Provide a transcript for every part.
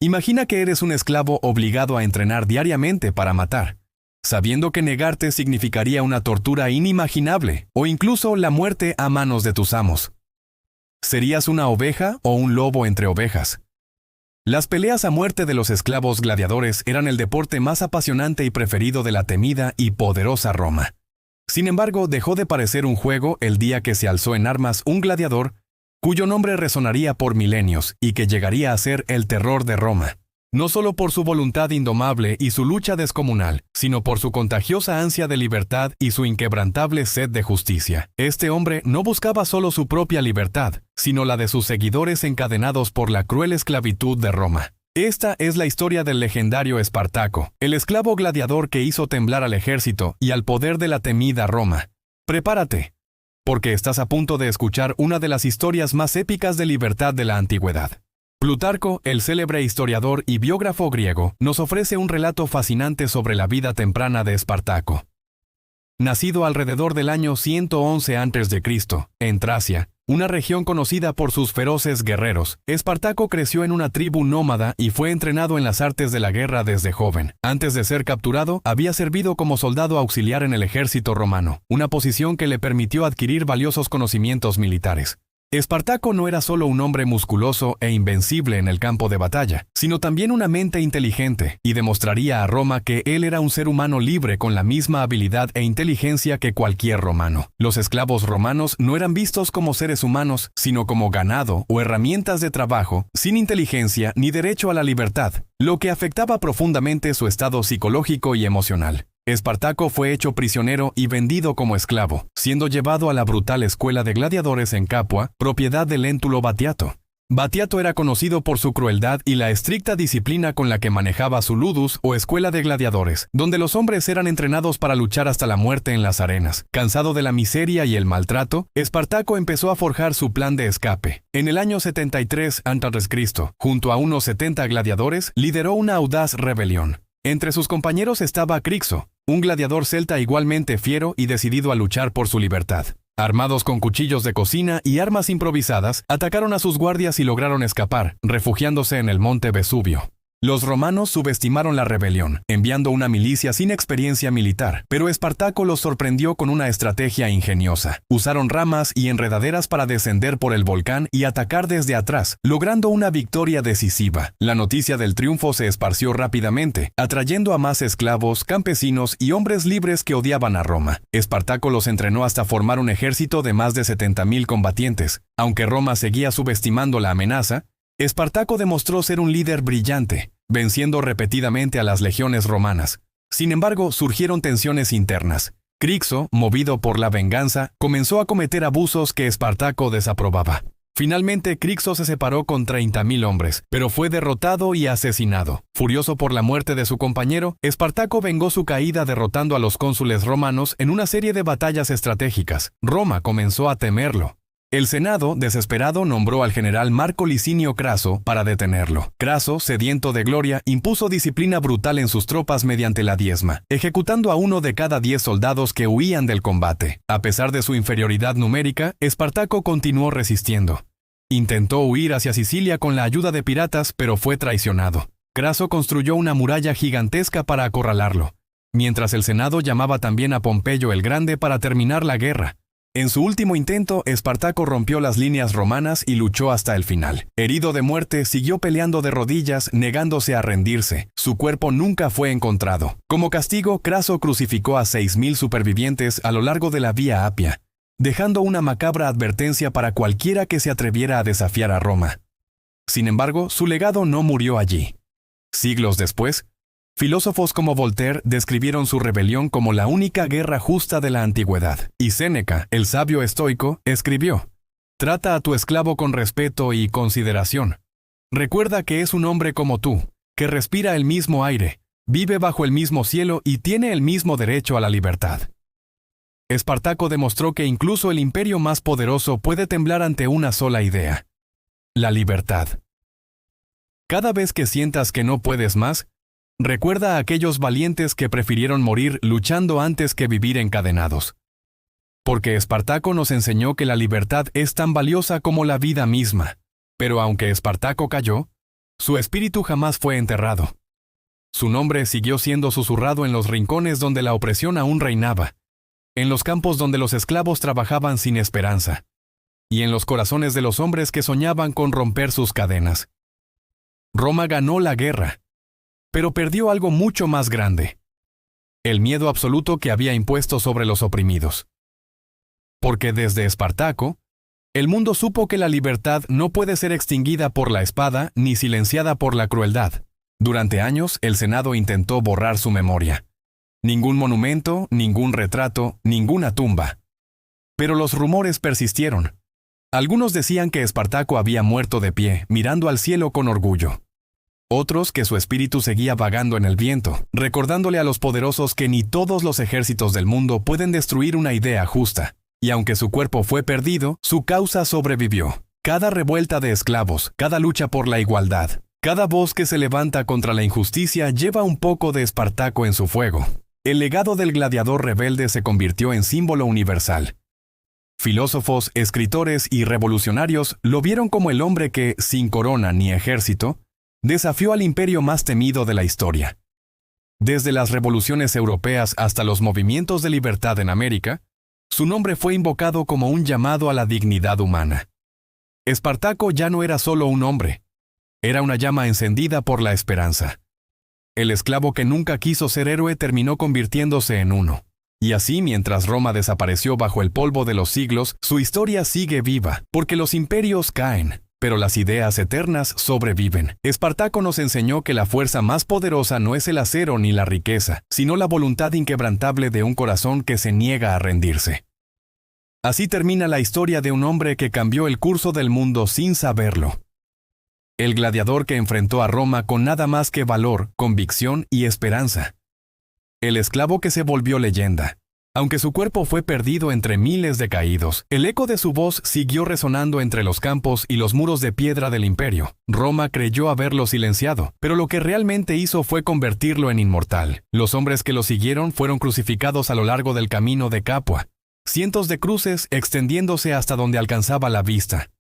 Imagina que eres un esclavo obligado a entrenar diariamente para matar, sabiendo que negarte significaría una tortura inimaginable o incluso la muerte a manos de tus amos. ¿Serías una oveja o un lobo entre ovejas? Las peleas a muerte de los esclavos gladiadores eran el deporte más apasionante y preferido de la temida y poderosa Roma. Sin embargo, dejó de parecer un juego el día que se alzó en armas un gladiador cuyo nombre resonaría por milenios y que llegaría a ser el terror de Roma, no solo por su voluntad indomable y su lucha descomunal, sino por su contagiosa ansia de libertad y su inquebrantable sed de justicia. Este hombre no buscaba solo su propia libertad, sino la de sus seguidores encadenados por la cruel esclavitud de Roma. Esta es la historia del legendario Espartaco, el esclavo gladiador que hizo temblar al ejército y al poder de la temida Roma. Prepárate, porque estás a punto de escuchar una de las historias más épicas de libertad de la antigüedad. Plutarco, el célebre historiador y biógrafo griego, nos ofrece un relato fascinante sobre la vida temprana de Espartaco. Nacido alrededor del año 111 a.C., en Tracia, una región conocida por sus feroces guerreros, Espartaco creció en una tribu nómada y fue entrenado en las artes de la guerra desde joven. Antes de ser capturado, había servido como soldado auxiliar en el ejército romano, una posición que le permitió adquirir valiosos conocimientos militares. Espartaco no era solo un hombre musculoso e invencible en el campo de batalla, sino también una mente inteligente, y demostraría a Roma que él era un ser humano libre con la misma habilidad e inteligencia que cualquier romano. Los esclavos romanos no eran vistos como seres humanos, sino como ganado o herramientas de trabajo, sin inteligencia ni derecho a la libertad, lo que afectaba profundamente su estado psicológico y emocional. Espartaco fue hecho prisionero y vendido como esclavo, siendo llevado a la brutal escuela de gladiadores en Capua, propiedad de Léntulo Batiato. Batiato era conocido por su crueldad y la estricta disciplina con la que manejaba su ludus o escuela de gladiadores, donde los hombres eran entrenados para luchar hasta la muerte en las arenas. Cansado de la miseria y el maltrato, Espartaco empezó a forjar su plan de escape. En el año 73 a.C., junto a unos 70 gladiadores, lideró una audaz rebelión. Entre sus compañeros estaba Crixo, un gladiador celta igualmente fiero y decidido a luchar por su libertad. Armados con cuchillos de cocina y armas improvisadas, atacaron a sus guardias y lograron escapar, refugiándose en el monte Vesubio. Los romanos subestimaron la rebelión, enviando una milicia sin experiencia militar, pero Espartaco los sorprendió con una estrategia ingeniosa. Usaron ramas y enredaderas para descender por el volcán y atacar desde atrás, logrando una victoria decisiva. La noticia del triunfo se esparció rápidamente, atrayendo a más esclavos, campesinos y hombres libres que odiaban a Roma. Espartaco los entrenó hasta formar un ejército de más de 70.000 combatientes. Aunque Roma seguía subestimando la amenaza, Espartaco demostró ser un líder brillante, venciendo repetidamente a las legiones romanas. Sin embargo, surgieron tensiones internas. Crixo, movido por la venganza, comenzó a cometer abusos que Espartaco desaprobaba. Finalmente, Crixo se separó con 30.000 hombres, pero fue derrotado y asesinado. Furioso por la muerte de su compañero, Espartaco vengó su caída derrotando a los cónsules romanos en una serie de batallas estratégicas. Roma comenzó a temerlo. El Senado, desesperado, nombró al general Marco Licinio Craso para detenerlo. Craso, sediento de gloria, impuso disciplina brutal en sus tropas mediante la diezma, ejecutando a 1 de cada 10 soldados que huían del combate. A pesar de su inferioridad numérica, Espartaco continuó resistiendo. Intentó huir hacia Sicilia con la ayuda de piratas, pero fue traicionado. Craso construyó una muralla gigantesca para acorralarlo, mientras el Senado llamaba también a Pompeyo el Grande para terminar la guerra. En su último intento, Espartaco rompió las líneas romanas y luchó hasta el final. Herido de muerte, siguió peleando de rodillas, negándose a rendirse. Su cuerpo nunca fue encontrado. Como castigo, Craso crucificó a 6.000 supervivientes a lo largo de la Vía Apia, dejando una macabra advertencia para cualquiera que se atreviera a desafiar a Roma. Sin embargo, su legado no murió allí. Siglos después, filósofos como Voltaire describieron su rebelión como la única guerra justa de la antigüedad. Y Séneca, el sabio estoico, escribió: «Trata a tu esclavo con respeto y consideración. Recuerda que es un hombre como tú, que respira el mismo aire, vive bajo el mismo cielo y tiene el mismo derecho a la libertad». Espartaco demostró que incluso el imperio más poderoso puede temblar ante una sola idea: la libertad. Cada vez que sientas que no puedes más, recuerda a aquellos valientes que prefirieron morir luchando antes que vivir encadenados. Porque Espartaco nos enseñó que la libertad es tan valiosa como la vida misma. Pero aunque Espartaco cayó, Su espíritu jamás fue enterrado. Su nombre siguió siendo susurrado en los rincones donde la opresión aún reinaba, en los campos donde los esclavos trabajaban sin esperanza, y en los corazones de los hombres que soñaban con romper sus cadenas. Roma ganó la guerra, pero perdió algo mucho más grande: el miedo absoluto que había impuesto sobre los oprimidos. Porque desde Espartaco, el mundo supo que la libertad no puede ser extinguida por la espada ni silenciada por la crueldad. Durante años, el Senado intentó borrar su memoria. Ningún monumento, ningún retrato, ninguna tumba. Pero los rumores persistieron. Algunos decían que Espartaco había muerto de pie, mirando al cielo con orgullo. Otros que su espíritu seguía vagando en el viento, recordándole a los poderosos que ni todos los ejércitos del mundo pueden destruir una idea justa. Y aunque su cuerpo fue perdido, su causa sobrevivió. Cada revuelta de esclavos, cada lucha por la igualdad, cada voz que se levanta contra la injusticia lleva un poco de Espartaco en su fuego. El legado del gladiador rebelde se convirtió en símbolo universal. Filósofos, escritores y revolucionarios lo vieron como el hombre que, sin corona ni ejército, desafió al imperio más temido de la historia. Desde las revoluciones europeas hasta los movimientos de libertad en América, su nombre fue invocado como un llamado a la dignidad humana. Espartaco ya no era solo un hombre, era una llama encendida por la esperanza. El esclavo que nunca quiso ser héroe terminó convirtiéndose en uno. Y así, mientras Roma desapareció bajo el polvo de los siglos, su historia sigue viva, porque los imperios caen, pero las ideas eternas sobreviven. Espartaco nos enseñó que la fuerza más poderosa no es el acero ni la riqueza, sino la voluntad inquebrantable de un corazón que se niega a rendirse. Así termina la historia de un hombre que cambió el curso del mundo sin saberlo. El gladiador que enfrentó a Roma con nada más que valor, convicción y esperanza. El esclavo que se volvió leyenda. Aunque su cuerpo fue perdido entre miles de caídos, el eco de su voz siguió resonando entre los campos y los muros de piedra del imperio. Roma creyó haberlo silenciado, pero lo que realmente hizo fue convertirlo en inmortal. Los hombres que lo siguieron fueron crucificados a lo largo del camino de Capua, cientos de cruces extendiéndose hasta donde alcanzaba la vista.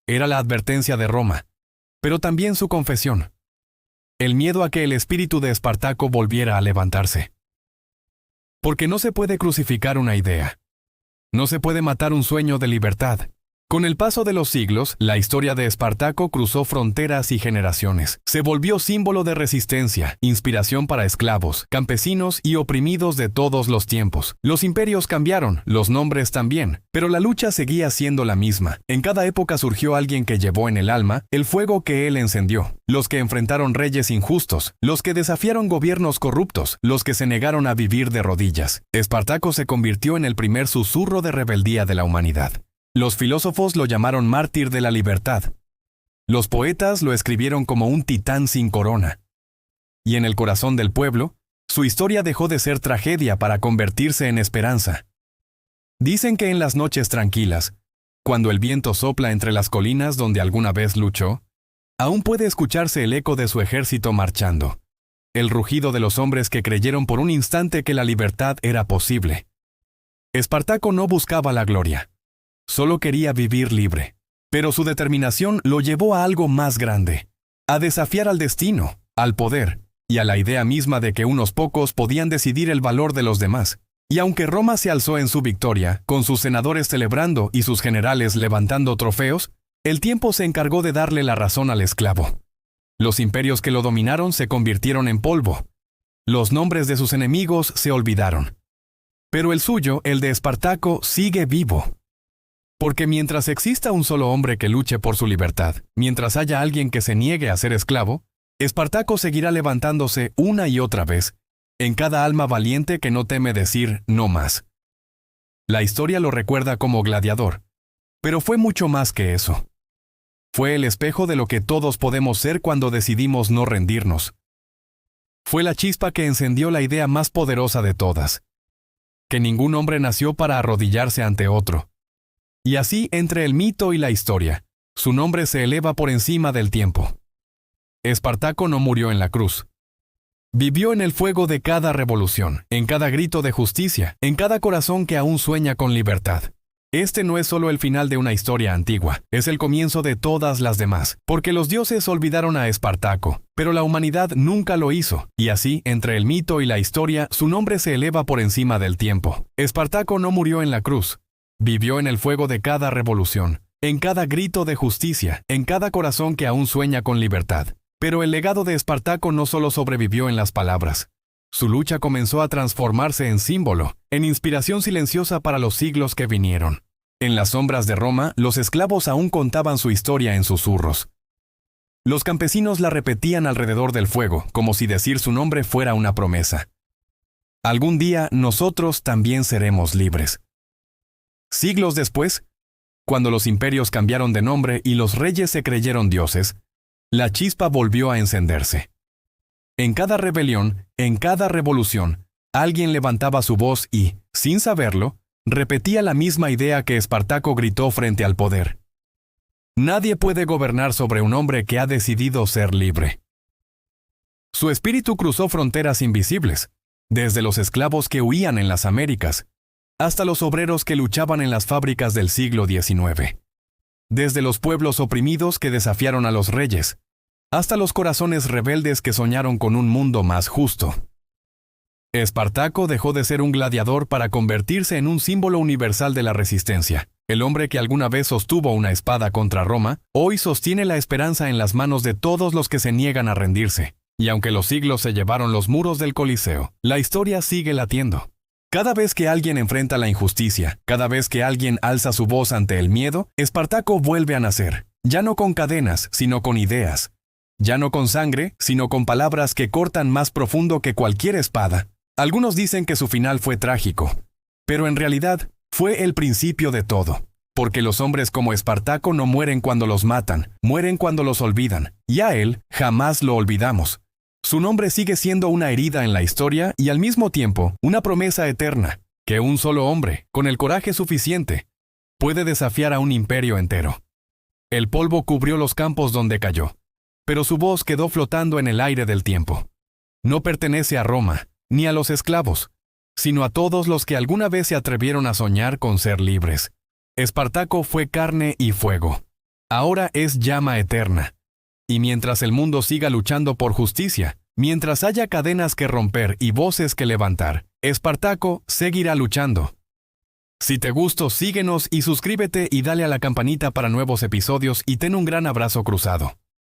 Era la advertencia de Roma, pero también su confesión. El miedo a que el espíritu de Espartaco volviera a levantarse. Porque no se puede crucificar una idea. No se puede matar un sueño de libertad. Con el paso de los siglos, la historia de Espartaco cruzó fronteras y generaciones. Se volvió símbolo de resistencia, inspiración para esclavos, campesinos y oprimidos de todos los tiempos. Los imperios cambiaron, los nombres también, pero la lucha seguía siendo la misma. En cada época surgió alguien que llevó en el alma el fuego que él encendió. Los que enfrentaron reyes injustos, los que desafiaron gobiernos corruptos, los que se negaron a vivir de rodillas. Espartaco se convirtió en el primer susurro de rebeldía de la humanidad. Los filósofos lo llamaron mártir de la libertad. Los poetas lo escribieron como un titán sin corona. Y en el corazón del pueblo, su historia dejó de ser tragedia para convertirse en esperanza. Dicen que en las noches tranquilas, cuando el viento sopla entre las colinas donde alguna vez luchó, aún puede escucharse el eco de su ejército marchando, el rugido de los hombres que creyeron por un instante que la libertad era posible. Espartaco no buscaba la gloria. Solo quería vivir libre. Pero su determinación lo llevó a algo más grande, a desafiar al destino, al poder, y a la idea misma de que unos pocos podían decidir el valor de los demás. Y aunque Roma se alzó en su victoria, con sus senadores celebrando y sus generales levantando trofeos, el tiempo se encargó de darle la razón al esclavo. Los imperios que lo dominaron se convirtieron en polvo. Los nombres de sus enemigos se olvidaron. Pero el suyo, el de Espartaco, sigue vivo. Porque mientras exista un solo hombre que luche por su libertad, mientras haya alguien que se niegue a ser esclavo, Espartaco seguirá levantándose una y otra vez, en cada alma valiente que no teme decir no más. La historia lo recuerda como gladiador, pero fue mucho más que eso. Fue el espejo de lo que todos podemos ser cuando decidimos no rendirnos. Fue la chispa que encendió la idea más poderosa de todas: que ningún hombre nació para arrodillarse ante otro. Y así, entre el mito y la historia, su nombre se eleva por encima del tiempo. Espartaco no murió en la cruz. Vivió en el fuego de cada revolución, en cada grito de justicia, en cada corazón que aún sueña con libertad. Este no es solo el final de una historia antigua, es el comienzo de todas las demás, porque los dioses olvidaron a Espartaco, pero la humanidad nunca lo hizo, y así, entre el mito y la historia, su nombre se eleva por encima del tiempo. Espartaco no murió en la cruz, vivió en el fuego de cada revolución, en cada grito de justicia, en cada corazón que aún sueña con libertad. Pero el legado de Espartaco no solo sobrevivió en las palabras. Su lucha comenzó a transformarse en símbolo, en inspiración silenciosa para los siglos que vinieron. En las sombras de Roma, los esclavos aún contaban su historia en susurros. Los campesinos la repetían alrededor del fuego, como si decir su nombre fuera una promesa. Algún día nosotros también seremos libres. Siglos después, cuando los imperios cambiaron de nombre y los reyes se creyeron dioses, la chispa volvió a encenderse. En cada rebelión, en cada revolución, alguien levantaba su voz y, sin saberlo, repetía la misma idea que Espartaco gritó frente al poder. Nadie puede gobernar sobre un hombre que ha decidido ser libre. Su espíritu cruzó fronteras invisibles, desde los esclavos que huían en las Américas, hasta los obreros que luchaban en las fábricas del siglo XIX. Desde los pueblos oprimidos que desafiaron a los reyes, hasta los corazones rebeldes que soñaron con un mundo más justo. Espartaco dejó de ser un gladiador para convertirse en un símbolo universal de la resistencia. El hombre que alguna vez sostuvo una espada contra Roma, hoy sostiene la esperanza en las manos de todos los que se niegan a rendirse. Y aunque los siglos se llevaron los muros del Coliseo, la historia sigue latiendo. Cada vez que alguien enfrenta la injusticia, cada vez que alguien alza su voz ante el miedo, Espartaco vuelve a nacer, ya no con cadenas, sino con ideas. Ya no con sangre, sino con palabras que cortan más profundo que cualquier espada. Algunos dicen que su final fue trágico, pero en realidad fue el principio de todo. Porque los hombres como Espartaco no mueren cuando los matan, mueren cuando los olvidan, y a él jamás lo olvidamos. Su nombre sigue siendo una herida en la historia y al mismo tiempo una promesa eterna, que un solo hombre, con el coraje suficiente, puede desafiar a un imperio entero. El polvo cubrió los campos donde cayó, pero su voz quedó flotando en el aire del tiempo. No pertenece a Roma, ni a los esclavos, sino a todos los que alguna vez se atrevieron a soñar con ser libres. Espartaco fue carne y fuego. Ahora es llama eterna. Y mientras el mundo siga luchando por justicia, mientras haya cadenas que romper y voces que levantar, Espartaco seguirá luchando. Si te gustó, síguenos y suscríbete y dale a la campanita para nuevos episodios y ten un gran abrazo cruzado.